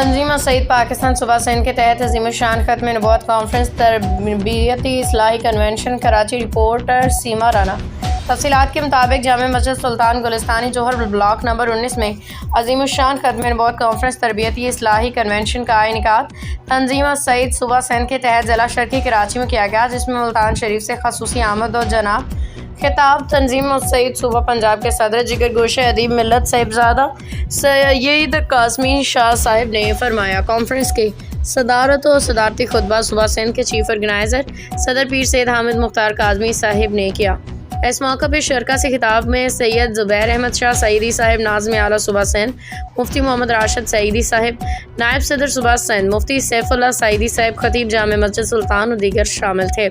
तंजीम सईद पाकिस्तान सूबा सिंध के तहत अज़ीमुशान ख़त्म नबूवत कॉन्फ्रेंस तरबियती इस्लाही कन्वेंशन कराची। रिपोर्टर सीमा राना। तफसीलात के मुताबिक जामे मस्जिद सुल्तान गुलिस्तानी जोहर ब्लॉक नंबर 19 में अज़ीमुशान ख़त्म नबूवत कॉन्फ्रेंस तरबियती इस्लाही कन्वेंशन का इनेकाद तंजीम सईद सूबा सिंध के तहत ज़िला शर्की कराची में किया गया, जिसमें मुल्तान शरीफ से खसूसी आमद और जनाब खिताब तंजीम सईद सूबा पंजाब के सदर जिगर गोशे अदीब मिल्लत साहिबजादा सैयद कासमी शाह साहिब ने फरमाया। कॉन्फ्रेंस के सदारत और सदारती खुतबा सूबा सिंध के चीफ ऑर्गेनाइज़र सदर पीर सैयद हामिद मुख्तार काज़मी साहिब ने किया। इस मौके पर शरका से खिताब में सैयद ज़ुबैर अहमद शाह सईदी साहिब नाज़िम आला सूबा सिंध, मुफ्ती मोहम्मद राशिद सईदी साहिब नायब सदर सूबा सिंध, मुफ्ती सैफुल्लाह सईदी साहिब खतीब जामे मस्जिद सुल्तान और दीगर शामिल थे।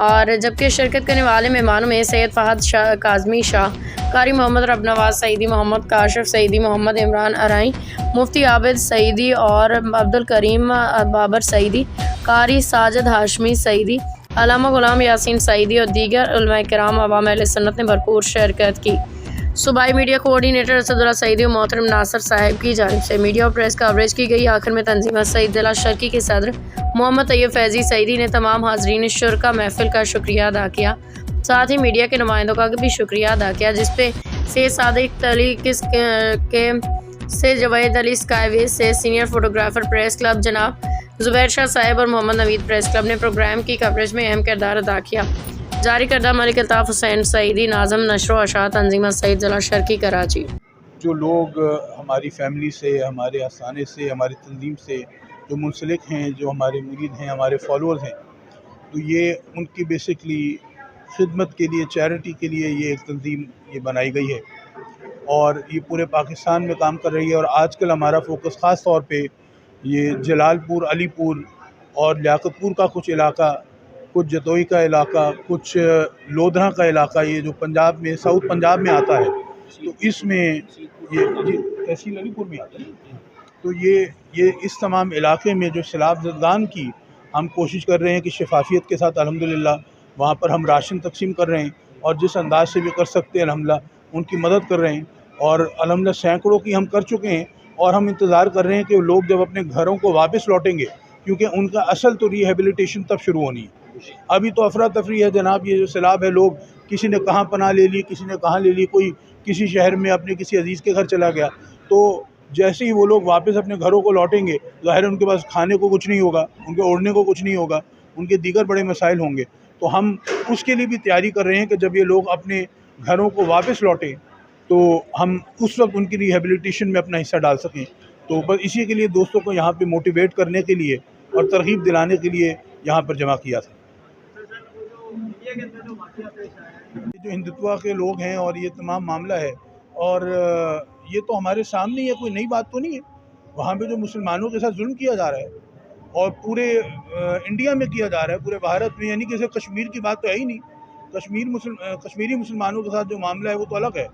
और जबकि शिरकत करने वाले मेहमानों में सैयद फ़हद शाह काज़मी शाह, कारी मोहम्मद रब नवाज सईदी, मोहम्मद काशिफ सईदी, मोहम्मद इमरान अराई, मुफ्ती आबिद सईदी और अब्दुल करीम बाबर सईदी, कारी साजिद हाशमी सईदी, अल्लामा गुलाम यासीन सईदी और दीगर उलमा किराम अवाम अहले सुन्नत ने भरपूर शिरकत की। सूबाई मीडिया कोऑर्डिनेटर असदुल्लाह सईदी और मोहतरम नासिर साहिब की जानिब से मीडिया और प्रेस कवरेज की गई। आखिर में तंजीम सईद जिला शर्की के सदर मोहम्मद तैयब फैज़ी सईदी ने तमाम हाज़रीन शुरका महफिल का शुक्रिया अदा किया, साथ ही मीडिया के नुमाइंदों का भी शुक्रिया अदा किया, जिसपे से सादिक अली से जवेद अली स्काईवेज से सीनियर फोटोग्राफर प्रेस क्लब जनाब ज़ुबैर शाह साहिब और मोहम्मद नवीद प्रेस क्लब ने प्रोग्राम की कवरेज में अहम किरदार अदा किया। जारी करदा मलिक अल्ताफ़ हुसैन सईदी नाज़िम नशर व अशात तंजीम सईद जिला शर्की कराची। जो लोग हमारी फैमिली से, हमारे आसाने से, हमारी तंजीम से जो मुंसलिक हैं, जो हमारे मुरीद हैं, हमारे फॉलोअर्स हैं, तो ये उनकी बेसिकली खिदमत के लिए, चैरिटी के लिए ये एक तंजीम ये बनाई गई है और ये पूरे पाकिस्तान में काम कर रही है। और आजकल हमारा फोकस ख़ास तौर पे ये जलालपुर, अलीपुर और लियाकतपुर का कुछ इलाका, कुछ जतोई का इलाका, कुछ लोधरा का इलाका, ये जो पंजाब में, साउथ पंजाब में आता है, तो इसमें ये तहसील अलीपुर में आता है। तो ये इस तमाम इलाके में जो सैलाब ज़दगान की हम कोशिश कर रहे हैं कि शफाफियत के साथ अल्हम्दुलिल्लाह वहाँ पर हम राशन तकसीम कर रहे हैं और जिस अंदाज से भी कर सकते हैं अल्हम्दुलिल्लाह उनकी मदद कर रहे हैं। और अल्हम्दुलिल्लाह सैकड़ों की हम कर चुके हैं और हम इंतज़ार कर रहे हैं कि लोग जब अपने घरों को वापस लौटेंगे, क्योंकि उनका असल तो रिहेबिलिटेशन तब शुरू होनी है। अभी तो अफरा तफरी है जनाब, ये जो सैलाब है, लोग किसी ने कहाँ पनाह ले ली, किसी ने कहाँ ले ली, कोई किसी शहर में अपने किसी अजीज़ के घर चला गया। तो जैसे ही वो लोग वापस अपने घरों को लौटेंगे, ज़ाहिर है उनके पास खाने को कुछ नहीं होगा, उनके ओढ़ने को कुछ नहीं होगा, उनके दीगर बड़े मसाइल होंगे। तो हम उसके लिए भी तैयारी कर रहे हैं कि जब ये लोग अपने घरों को वापस लौटें तो हम उस वक्त उनकी रिहेबिलिटेशन में अपना हिस्सा डाल सकें। तो बस इसी के लिए दोस्तों को यहाँ पे मोटिवेट करने के लिए और तरगीब दिलाने के लिए यहाँ पर जमा किया था। जो हिंदुत्व के लोग हैं और ये तमाम मामला है, और ये तो हमारे सामने ही है, कोई नई बात तो नहीं है। वहाँ पे जो मुसलमानों के साथ जुल्म किया जा रहा है और पूरे इंडिया में किया जा रहा है, पूरे भारत में, यानी कि सिर्फ कश्मीर की बात तो है ही नहीं। कश्मीरी मुसलमानों के साथ जो मामला है वो तो अलग है।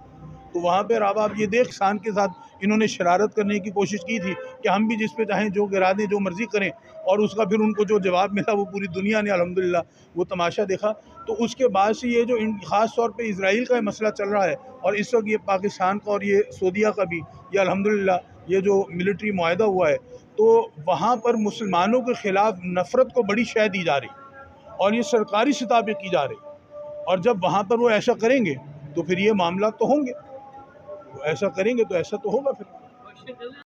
तो वहाँ पर अब आप ये देख, शान के साथ इन्होंने शरारत करने की कोशिश की थी कि हम भी जिस पे चाहें जो गिरा दें, जो मर्ज़ी करें, और उसका फिर उनको जो जवाब मिला वो पूरी दुनिया ने अल्हम्दुलिल्लाह वो तमाशा देखा। तो उसके बाद से ये जो ख़ास तौर पे इज़राइल का मसला चल रहा है और इस वक्त ये पाकिस्तान का और ये सऊदीया का भी, ये अल्हम्दुलिल्लाह ये जो मिलिट्री मुआहदा हुआ है, तो वहाँ पर मुसलमानों के ख़िलाफ़ नफ़रत को बड़ी शह दी जा रही और ये सरकारी सतह पे की जा रही। और जब वहाँ पर वो ऐसा करेंगे तो फिर ये मामला तो होंगे, वो ऐसा करेंगे तो ऐसा तो होगा फिर।